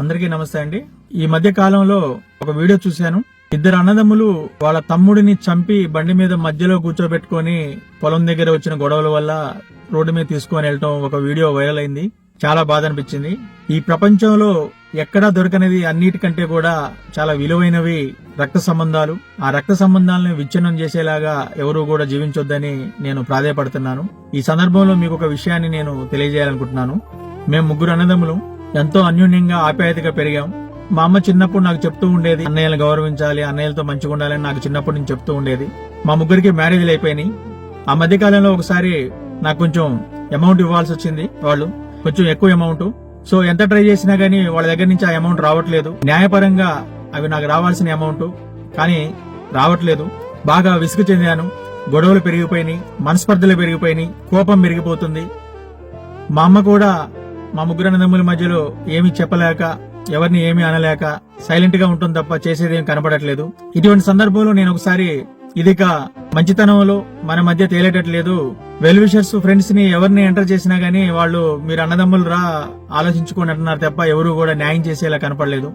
అందరికీ నమస్తే అండి. ఈ మధ్య కాలంలో ఒక వీడియో చూశాను. ఇద్దరు అన్నదమ్ములు వాళ్ళ తమ్ముడిని చంపి బండి మీద మధ్యలో కూర్చోబెట్టుకుని పొలం దగ్గర వచ్చిన గొడవల వల్ల రోడ్డు మీద తీసుకొని వెళ్ళటం ఒక వీడియో వైరల్ అయింది. చాలా బాధ అనిపించింది. ఈ ప్రపంచంలో ఎక్కడా దొరకనిది అన్నిటికంటే కూడా చాలా విలువైనవి రక్త సంబంధాలు. ఆ రక్త సంబంధాలను విచ్ఛిన్నం చేసేలాగా ఎవరూ కూడా జీవించొద్దని నేను ప్రాధేయపడుతున్నాను. ఈ సందర్భంలో మీకు ఒక విషయాన్ని నేను తెలియజేయాలనుకుంటున్నాను. మేము ముగ్గురు అన్నదమ్ములు ఎంతో అన్యోన్యంగా ఆప్యాయతగా పెరిగాం. మా అమ్మ చిన్నప్పుడు నాకు చెప్తూ ఉండేది, అన్నయ్యలను గౌరవించాలి, అన్నయ్యలతో మంచిగా ఉండాలని నాకు చిన్నప్పటి నుంచి చెప్తూ ఉండేది. మా ముగ్గురికి మ్యారేజ్లు అయిపోయినాయి. ఆ మధ్య కాలంలో ఒకసారి నాకు కొంచెం అమౌంట్ ఇవ్వాల్సి వచ్చింది. వాళ్ళు కొంచెం ఎక్కువ అమౌంట్. సో ఎంత ట్రై చేసినా గానీ వాళ్ళ దగ్గర నుంచి ఆ అమౌంట్ రావట్లేదు. న్యాయపరంగా అవి నాకు రావాల్సిన అమౌంట్ కానీ రావట్లేదు. బాగా విసుగు చెందాను. గొడవలు పెరిగిపోయినాయి, మనస్పర్ధలు పెరిగిపోయినాయి, కోపం పెరిగిపోతుంది. మా అమ్మ కూడా మా ముగ్గురు అన్నదమ్ముల మధ్యలో ఏమీ చెప్పలేక, ఎవరిని ఏమీ అనలేక సైలెంట్ గా ఉంటుంది తప్ప చేసేదేం కనపడట్లేదు. ఇటువంటి సందర్భంలో నేను ఒకసారి ఇదిక మంచితనంలో మన మధ్య తేలేటట్లేదు, వెల్ విషర్స్ ఫ్రెండ్స్ ని ఎవరిని ఎంటర్ చేసినా గానీ వాళ్ళు మీరు అన్నదమ్ములు రా ఆలోచించుకోండి అంటున్నారు తప్ప ఎవరు కూడా న్యాయం చేసేలా కనపడలేదు.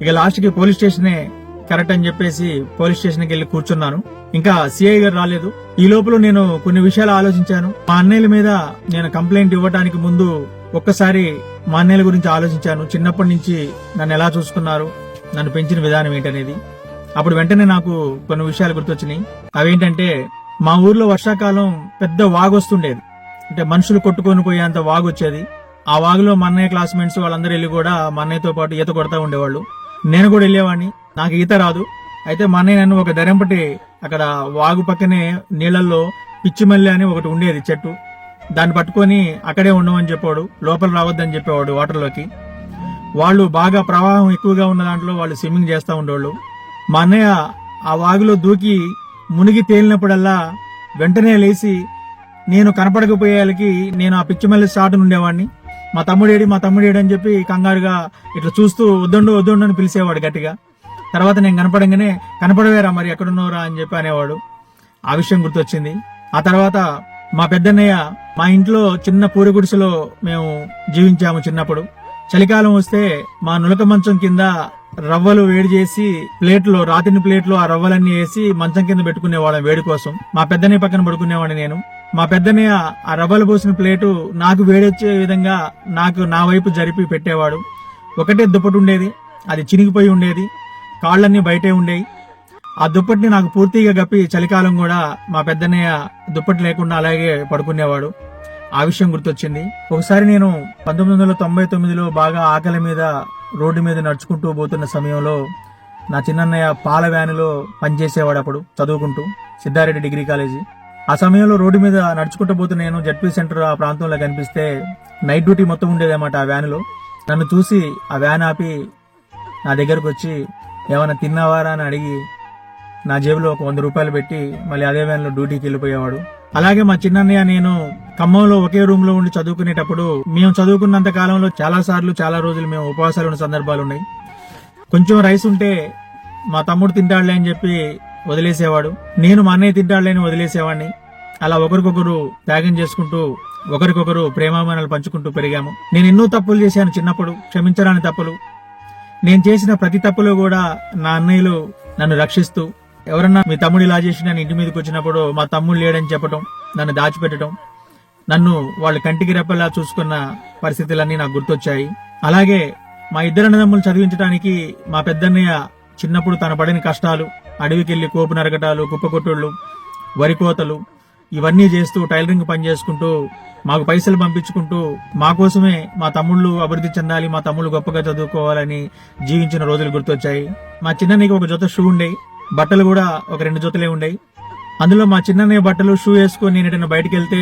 ఇక లాస్ట్ కి పోలీస్ స్టేషనే కరెక్ట్ అని చెప్పేసి పోలీస్ స్టేషన్ కి వెళ్లి కూర్చున్నాను. ఇంకా సిఐ గారు రాలేదు. ఈ లోపల నేను కొన్ని విషయాలు ఆలోచించాను. మా అన్నయ్యల మీద నేను కంప్లైంట్ ఇవ్వడానికి ముందు ఒక్కసారి మా అన్నయ్యల గురించి ఆలోచించాను. చిన్నప్పటి నుంచి నన్ను ఎలా చూసుకున్నారు, నన్ను పెంచిన విధానం ఏంటనేది. అప్పుడు వెంటనే నాకు కొన్ని విషయాలు గుర్తొచ్చినాయి. అవేంటంటే, మా ఊర్లో వర్షాకాలం పెద్ద వాగు వస్తుండేది. అంటే మనుషులు కొట్టుకొని పోయేంత వాగు వచ్చేది. ఆ వాగులో మా అన్నయ్య క్లాస్మేట్స్ వాళ్ళందరూ వెళ్ళి కూడా మా అన్నయ్యతో పాటు ఈత కొడతా ఉండేవాళ్ళు. నేను కూడా వెళ్ళేవాడిని. నాకు ఈత రాదు. అయితే మా అన్నయ్య నన్ను ఒక దెరంపటి అక్కడ వాగు పక్కనే నీళ్లలో పిచ్చిమల్లి అని ఒకటి ఉండేది చెట్టు, దాన్ని పట్టుకొని అక్కడే ఉండమని చెప్పాడు. లోపల రావద్దని చెప్పేవాడు వాటర్లోకి. వాళ్ళు బాగా ప్రవాహం ఎక్కువగా ఉన్న దాంట్లో వాళ్ళు స్విమ్మింగ్ చేస్తూ ఉండేవాళ్ళు. మా అన్నయ్య ఆ వాగులో దూకి మునిగి తేలినప్పుడల్లా వెంటనే లేచి నేను కనపడకపోయేకి నేను ఆ పిచ్చిమల్లి స్టార్ట్ ఉండేవాడిని. మా తమ్ముడేడి అని చెప్పి కంగారుగా ఇట్లా చూస్తూ వద్దండు అని పిలిచేవాడు గట్టిగా. తర్వాత నేను కనపడంగానే కనపడవేరా మరి ఎక్కడున్నావురా అని చెప్పి అనేవాడు. ఆ విషయం గుర్తొచ్చింది. ఆ తర్వాత మా పెద్దన్నయ్య మా ఇంట్లో చిన్న పూరి గుడిసెలో మేము జీవించాము చిన్నప్పుడు. చలికాలం వస్తే మా నులక మంచం కింద రవ్వలు వేడి చేసి రాతిని ప్లేట్లో ఆ రవ్వలన్నీ వేసి మంచం కింద పెట్టుకునేవాళ్ళం వేడి కోసం. మా పెద్దన్నయ్య పక్కన పడుకునేవాడిని నేను. మా పెద్దన్నయ్య ఆ రవ్వలు పోసిన ప్లేటు నాకు వేడొచ్చే విధంగా నా వైపు జరిపి పెట్టేవాడు. ఒకటే దుప్పటి ఉండేది, అది చినిగిపోయి ఉండేది, కాళ్ళన్నీ బయటే ఉండేవి. ఆ దుప్పటిని నాకు పూర్తిగా గప్పి చలికాలం కూడా మా పెద్దన్నయ్య దుప్పటి లేకుండా అలాగే పడుకునేవాడు. ఆ విషయం గుర్తొచ్చింది. ఒకసారి నేను 1999లో బాగా ఆకలి మీద రోడ్డు మీద నడుచుకుంటూ పోతున్న సమయంలో నా చిన్నన్నయ్య పాల వ్యానులో పనిచేసేవాడు. అప్పుడు చదువుకుంటూ సిద్ధారెడ్డి డిగ్రీ కాలేజీ. ఆ సమయంలో రోడ్డు మీద నడుచుకుంటూ పోతున్న నేను జడ్పీ సెంటర్ ఆ ప్రాంతంలో కనిపిస్తే నైట్ డ్యూటీ మొత్తం ఉండేదన్నమాట ఆ వ్యానులో. నన్ను చూసి ఆ వ్యాన్ ఆపి నా దగ్గరకు వచ్చి ఏమైనా తిన్నావారా అని అడిగి నా జేబులో ఒక 100 రూపాయలు పెట్టి మళ్ళీ అదే వ్యాన్లో డ్యూటీకి వెళ్ళిపోయేవాడు. అలాగే మా చిన్నన్నయ్య నేను ఖమ్మంలో ఒకే రూమ్ లో ఉండి చదువుకునేటప్పుడు మేము చదువుకున్నంత కాలంలో చాలా రోజులు మేము ఉపవాసాలు ఉన్న సందర్భాలు ఉన్నాయి. కొంచెం రైస్ ఉంటే మా తమ్ముడు తింటాడులే అని చెప్పి వదిలేసేవాడు. నేను మా అన్నయ్య తింటాడులే అని వదిలేసేవాడిని. అలా ఒకరికొకరు త్యాగం చేసుకుంటూ ఒకరికొకరు ప్రేమాభిమానాలు పంచుకుంటూ పెరిగాము. నేను ఎన్నో తప్పులు చేశాను చిన్నప్పుడు, క్షమించరాని తప్పులు. నేను చేసిన ప్రతి తప్పులో కూడా నా అన్నయ్యలు నన్ను రక్షిస్తూ, ఎవరన్నా మీ తమ్ముడు ఇలా చేసి నన్ను ఇంటి మీదకి వచ్చినప్పుడు మా తమ్ముడు లేడని చెప్పడం, నన్ను దాచిపెట్టడం, నన్ను వాళ్ళు కంటికి రెప్పలా చూసుకున్న పరిస్థితులన్నీ నాకు గుర్తొచ్చాయి. అలాగే మా ఇద్దరు అన్నదమ్ములు చదివించడానికి మా పెద్దన్నయ్య చిన్నప్పుడు తన పడిన కష్టాలు, అడవికెళ్లి కోపు నరకటాలు, కుప్పకొట్టుళ్ళు, వరి కోతలు ఇవన్నీ చేస్తూ టైలరింగ్ పని చేసుకుంటూ మాకు పైసలు పంపించుకుంటూ మా కోసమే మా తమ్ముళ్ళు అభివృద్ధి చెందాలి, మా తమ్ముళ్ళు గొప్పగా చదువుకోవాలని జీవించిన రోజులు గుర్తొచ్చాయి. మా చిన్నన్నయ్యకి ఒక జత షూ ఉండేవి, బట్టలు కూడా ఒక 2 జతలే ఉండేవి. అందులో మా చిన్నన్నయ్య బట్టలు షూ వేసుకొని నేను ఎటైనా బయటకు వెళ్తే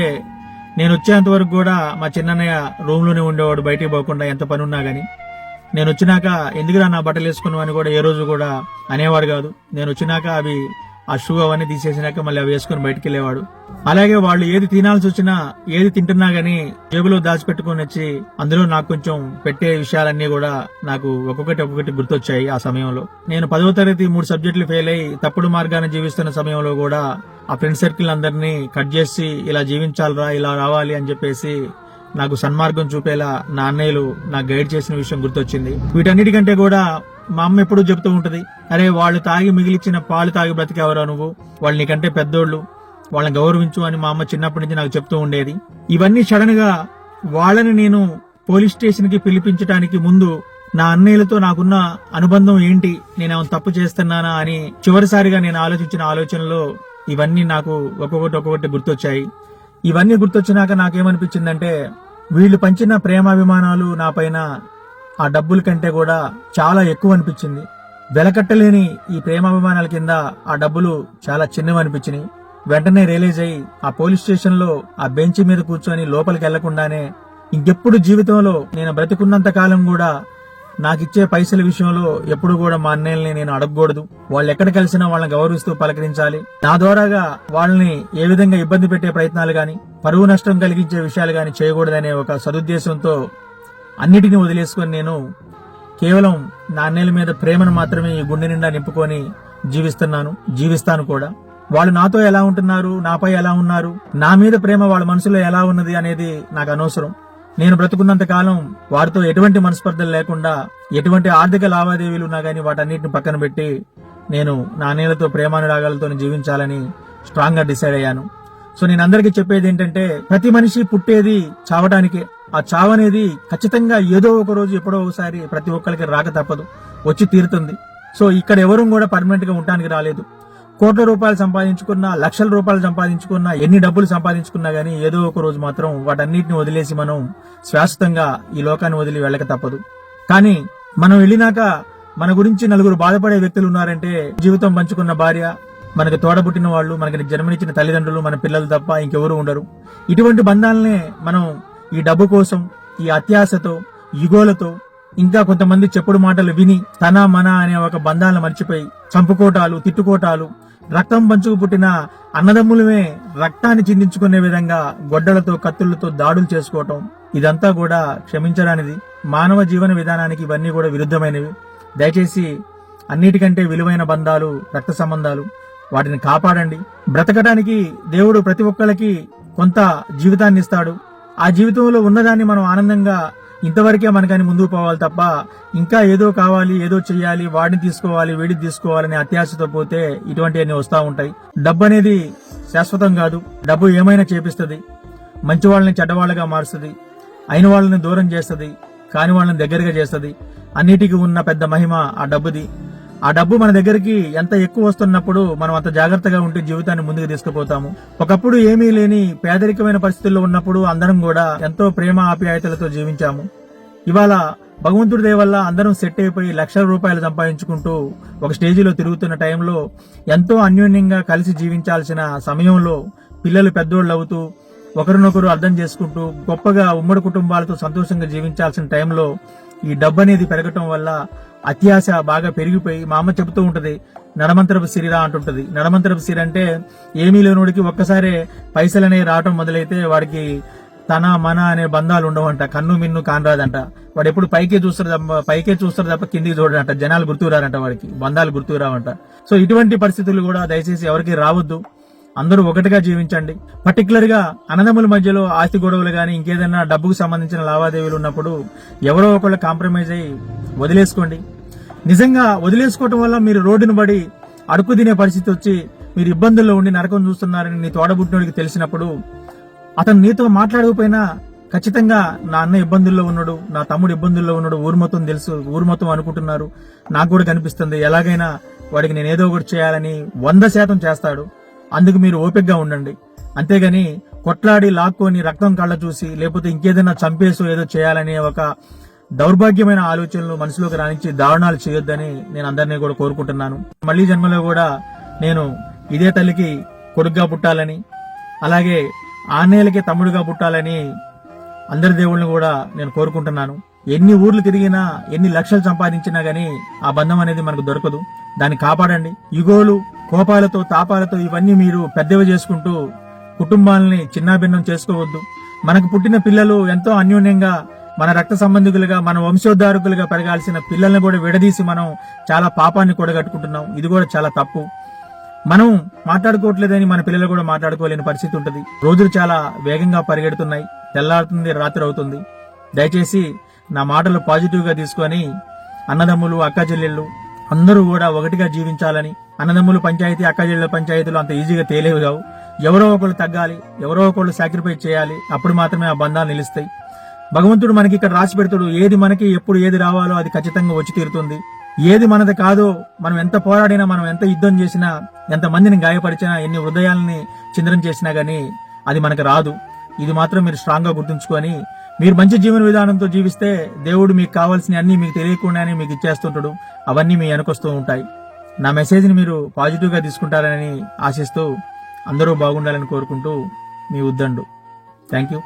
నేను వచ్చేంత వరకు కూడా మా చిన్నన్నయ్య రూమ్ లోనే ఉండేవాడు, బయటికి పోకుండా ఎంత పని ఉన్నా గానీ. నేను వచ్చినాక ఎందుకురా నా బట్టలు వేసుకున్నావు అని కూడా ఏ రోజు కూడా అనేవాడు కాదు. నేను వచ్చినాక ఆ షూ అవన్నీ తీసేసినాక మళ్ళీ అవి వేసుకుని బయటకు వెళ్ళేవాడు. అలాగే వాళ్ళు ఏది తినాల్సి వచ్చినా, ఏది తింటున్నా గానీ జేబులో దాచిపెట్టుకుని వచ్చి అందులో నాకు కొంచెం పెట్టే విషయాలన్నీ కూడా నాకు ఒక్కొక్కటి గుర్తొచ్చాయి. ఆ సమయంలో నేను 10వ తరగతి 3 సబ్జెక్టులు ఫెయిల్ అయ్యి తప్పుడు మార్గాన్ని జీవిస్తున్న సమయంలో కూడా ఆ ఫ్రెండ్ సర్కిల్ అందరినీ కట్ చేసి ఇలా జీవించాలరా, ఇలా రావాలి అని చెప్పేసి నాకు సన్మార్గం చూపేలా నా అన్నయ్యలు నాకు గైడ్ చేసిన విషయం గుర్తొచ్చింది. వీటన్నిటికంటే కూడా మా అమ్మ ఎప్పుడూ చెప్తూ ఉంటది, అరే వాళ్ళు తాగి మిగిలిచ్చిన పాలు తాగి బ్రతికేవరా నువ్వు, వాళ్ళు నీకంటే పెద్దోళ్ళు, వాళ్ళని గౌరవించు అని మా అమ్మ చిన్నప్పటి నుంచి నాకు చెప్తూ ఉండేది. ఇవన్నీ సడన్ గా వాళ్ళని నేను పోలీస్ స్టేషన్ కి పిలిపించడానికి ముందు నా అన్నయ్యలతో నాకున్న అనుబంధం ఏంటి, నేనేమైనా తప్పు చేస్తున్నానా అని చివరిసారిగా నేను ఆలోచించిన ఆలోచనలో ఇవన్నీ నాకు ఒక్కొక్కటి గుర్తొచ్చాయి. ఇవన్నీ గుర్తొచ్చినాక నాకేమనిపించిందంటే, వీళ్ళు పంచిన ప్రేమాభిమానాలు నా పైన ఆ డబ్బుల కంటే కూడా చాలా ఎక్కువ అనిపించింది. వెలకట్టలేని ఈ ప్రేమాభిమానాల కింద ఆ డబ్బులు చాలా చిన్నవి అనిపించినాయి. వెంటనే రియలైజ్ అయ్యి ఆ పోలీస్ స్టేషన్ లో ఆ బెంచ్ మీద కూర్చొని లోపలికి వెళ్లకుండానే ఇంకెప్పుడు జీవితంలో నేను బ్రతికున్నంత కాలం కూడా నాకిచ్చే పైసల విషయంలో ఎప్పుడు కూడా మా అన్నయ్యల్ని నేను అడగకూడదు. వాళ్ళు ఎక్కడ కలిసినా వాళ్ళని గౌరవిస్తూ పలకరించాలి. నా ద్వారాగా వాళ్ళని ఏ విధంగా ఇబ్బంది పెట్టే ప్రయత్నాలు గాని, పరువు నష్టం కలిగించే విషయాలు గాని చేయకూడదనే ఒక సదుద్దేశంతో అన్నిటినీ వదిలేసుకొని నేను కేవలం నా అన్నయ్యల మీద ప్రేమను మాత్రమే ఈ గుండె నిండా నింపుకొని జీవిస్తాను కూడా. వాళ్ళు నాతో ఎలా ఉంటున్నారు, నాపై ఎలా ఉన్నారు, నా మీద ప్రేమ వాళ్ళ మనసులో ఎలా ఉన్నది అనేది నాకు అనవసరం. నేను బ్రతుకున్నంత కాలం వారితో ఎటువంటి మనస్పర్ధలు లేకుండా, ఎటువంటి ఆర్థిక లావాదేవీలు ఉన్నా గానీ వాటన్నిటిని పక్కన పెట్టి నేను నా అన్నయ్యలతో ప్రేమానురాగాలతో జీవించాలని స్ట్రాంగ్ గా డిసైడ్ అయ్యాను. సో నేను అందరికీ చెప్పేది ఏంటంటే, ప్రతి మనిషి పుట్టేది చావడానికే. ఆ చావు అనేది ఖచ్చితంగా ఏదో ఒక రోజు ఎప్పుడో ఒకసారి ప్రతి ఒక్కరికి రాక తప్పదు, వచ్చి తీరుతుంది. సో ఇక్కడ ఎవరూ కూడా పర్మనెంట్ గా ఉండడానికి రాలేదు. కోట్ల రూపాయలు సంపాదించుకున్నా, లక్షల రూపాయలు సంపాదించుకున్నా, ఎన్ని డబ్బులు సంపాదించుకున్నా గానీ ఏదో ఒక రోజు మాత్రం వాటన్నిటిని వదిలేసి మనం శాశ్వతంగా ఈ లోకాన్ని వదిలి వెళ్ళక తప్పదు. కానీ మనం వెళ్ళినాక మన గురించి నలుగురు బాధపడే వ్యక్తులు ఉన్నారంటే, జీవితం పంచుకున్న భార్య, మనకి తోడబుట్టిన వాళ్ళు, మనకి జన్మనిచ్చిన తల్లిదండ్రులు, మన పిల్లలు తప్ప ఇంకెవరూ ఉండరు. ఇటువంటి బంధాలనే మనం ఈ డబ్బు కోసం, ఈ అత్యాశతో, యుగోలతో, ఇంకా కొంతమంది చెప్పుడు మాటలు విని తన మన అనే ఒక బంధాలను మర్చిపోయి చంపుకోటాలు, తిట్టుకోటాలు, రక్తం పంచుకు పుట్టిన అన్నదమ్ములమే రక్తాన్ని చిందించుకునే విధంగా గొడ్డలతో, కత్తులతో దాడులు చేసుకోవటం, ఇదంతా కూడా క్షమించరానిది. మానవ జీవన విధానానికి ఇవన్నీ కూడా విరుద్ధమైనవి. దయచేసి అన్నిటికంటే విలువైన బంధాలు రక్త సంబంధాలు, వాటిని కాపాడండి. బ్రతకడానికి దేవుడు ప్రతి ఒక్కరికి కొంత జీవితాన్ని ఇస్తాడు. ఆ జీవితంలో ఉన్నదాన్ని మనం ఆనందంగా ఇంతవరకే మనకని ముందుకు పోవాలి తప్ప, ఇంకా ఏదో కావాలి, ఏదో చెయ్యాలి, వాడిని తీసుకోవాలి, వీడిని తీసుకోవాలని అత్యాశతో పోతే ఇటువంటివన్నీ వస్తూ ఉంటాయి. డబ్బు అనేది శాశ్వతం కాదు. డబ్బు ఏమైనా చేపిస్తుంది, మంచి వాళ్ళని చెడ్డవాళ్ళగా మారుస్తుంది, అయిన వాళ్ళని దూరం చేస్తుంది, కాని వాళ్ళని దగ్గరగా చేస్తుంది. అన్నిటికీ ఉన్న పెద్ద మహిమ ఆ డబ్బుది. ఆ డబ్బు మన దగ్గరికి ఎంత ఎక్కువ వస్తున్నప్పుడు మనం అంత జాగ్రత్తగా ఉంటే జీవితాన్ని ముందుకు తీసుకుపోతాము. ఒకప్పుడు ఏమీ లేని పేదరికమైన పరిస్థితుల్లో ఉన్నప్పుడు అందరం కూడా ఎంతో ప్రేమ ఆప్యాయతలతో జీవించాము. ఇవాళ భగవంతుడి దయ వల్ల అందరం సెట్ అయిపోయి లక్షల రూపాయలు సంపాదించుకుంటూ ఒక స్టేజిలో తిరుగుతున్న టైంలో, ఎంతో అన్యోన్యంగా కలిసి జీవించాల్సిన సమయంలో పిల్లలు పెద్దోళ్ళు అవుతూ ఒకరినొకరు అర్థం చేసుకుంటూ గొప్పగా ఉమ్మడి కుటుంబాలతో సంతోషంగా జీవించాల్సిన టైంలో ఈ డబ్బు అనేది పెరగటం వల్ల అత్యాశ బాగా పెరిగిపోయి, మా అమ్మ చెబుతూ ఉంటది, నడమంతరపు సిరిరా అంటుంటది. నడమంతరపు సిరి అంటే ఏమీ లేనోడికి ఒక్కసారే పైసలనే రావటం మొదలైతే వాడికి తన మన అనే బంధాలు ఉండవంట, కన్ను మిన్ను కానరాదంట. వాడు ఎప్పుడు పైకే చూస్తారు తప్ప కిందికి చూడడంట. జనాలు గుర్తురారంట, వాడికి బంధాలు గుర్తురావంట. సో ఇటువంటి పరిస్థితులు కూడా దయచేసి ఎవరికి రావద్దు. అందరూ ఒకటిగా జీవించండి. పర్టికులర్ గా అన్నదమ్ముల మధ్యలో ఆస్తి గొడవలు గానీ, ఇంకేదైనా డబ్బుకు సంబంధించిన లావాదేవీలు ఉన్నప్పుడు ఎవరో ఒకళ్ళు కాంప్రమైజ్ అయ్యి వదిలేసుకోండి. నిజంగా వదిలేసుకోవటం వల్ల మీరు రోడ్డును పడి అడుక్కు తినే పరిస్థితి వచ్చి మీరు ఇబ్బందుల్లో ఉండి నరకం చూస్తున్నారని నీ తోడబుట్టినోడికి తెలిసినప్పుడు, అతను నీతో మాట్లాడకపోయినా ఖచ్చితంగా నా అన్న ఇబ్బందుల్లో ఉన్నాడు, నా తమ్ముడు ఇబ్బందుల్లో ఉన్నాడు, ఊరు మొత్తం తెలుసు, ఊరు మొత్తం అనుకుంటున్నారు, నాకు కూడా కనిపిస్తుంది, ఎలాగైనా వాడికి నేను ఏదో ఒకటి చేయాలని 100% చేస్తాడు. అందుకు మీరు ఓపికగా ఉండండి. అంతేగాని కొట్లాడి లాక్కొని రక్తం కళ్ళ చూసి, లేకపోతే ఇంకేదైనా చంపేసో ఏదో చేయాలనే ఒక దౌర్భాగ్యమైన ఆలోచనలు మనసులోకి రానిచ్చి దారుణాలు చేయొద్దని నేను అందరినీ కూడా కోరుకుంటున్నాను. మళ్లీ జన్మలో కూడా నేను ఇదే తల్లికి కొడుగ్గా పుట్టాలని, అలాగే ఆన్నేలకి తమ్ముడుగా పుట్టాలని అందరి దేవుళ్ళని కూడా నేను కోరుకుంటున్నాను. ఎన్ని ఊర్లు తిరిగినా, ఎన్ని లక్షలు సంపాదించినా గానీ ఆ బంధం అనేది మనకు దొరకదు. దాన్ని కాపాడండి. యుగోలు, కోపాలతో, తాపాలతో ఇవన్నీ మీరు పెద్దవి చేసుకుంటూ కుటుంబాలని చిన్నాభిన్నం చేసుకోవద్దు. మనకు పుట్టిన పిల్లలు ఎంతో అన్యోన్యంగా మన రక్త సంబంధికులుగా, మన వంశోద్ధారకులుగా పెరగాల్సిన పిల్లల్ని కూడా విడదీసి మనం చాలా పాపాన్ని కూడగట్టుకుంటున్నాం. ఇది కూడా చాలా తప్పు. మనం మాట్లాడుకోవట్లేదని మన పిల్లలు కూడా మాట్లాడుకోలేని పరిస్థితి ఉంటుంది. రోజులు చాలా వేగంగా పరిగెడుతున్నాయి. తెల్లారుతుంది, రాత్రి అవుతుంది. దయచేసి నా మాటలు పాజిటివ్ గా తీసుకొని అన్నదమ్ములు, అక్క చెల్లెళ్ళు అందరూ కూడా ఒకటిగా జీవించాలని. అన్నదమ్ములు పంచాయతీ, అక్క చెల్లెళ్ళ పంచాయతీలు అంత ఈజీగా తేలేవు కావు. ఎవరో ఒకళ్ళు తగ్గాలి, ఎవరో ఒకళ్ళు సాక్రిఫైస్ చేయాలి. అప్పుడు మాత్రమే ఆ బంధాలు నిలుస్తాయి. భగవంతుడు మనకి ఇక్కడ రాసి పెడతాడు. ఏది మనకి ఎప్పుడు ఏది రావాలో అది ఖచ్చితంగా వచ్చి తీరుతుంది. ఏది మనది కాదో, మనం ఎంత పోరాడినా, మనం ఎంత యుద్ధం చేసినా, ఎంత మందిని గాయపరిచినా, ఎన్ని హృదయాలని చిందరం చేసినా గానీ అది మనకు రాదు. ఇది మాత్రం మీరు స్ట్రాంగ్ గా గుర్తుంచుకొని మీరు మంచి జీవన విధానంతో జీవిస్తే దేవుడు మీకు కావాల్సిన అన్ని మీకు తెలియకుండానే మీకు ఇచ్చేస్తుంటాడు. అవన్నీ మీ వెనకొస్తూ ఉంటాయి. నా మెసేజ్ ని మీరు పాజిటివ్ గా తీసుకుంటారని ఆశిస్తూ అందరూ బాగుండాలని కోరుకుంటూ మీ ఉద్దండు. Thank you.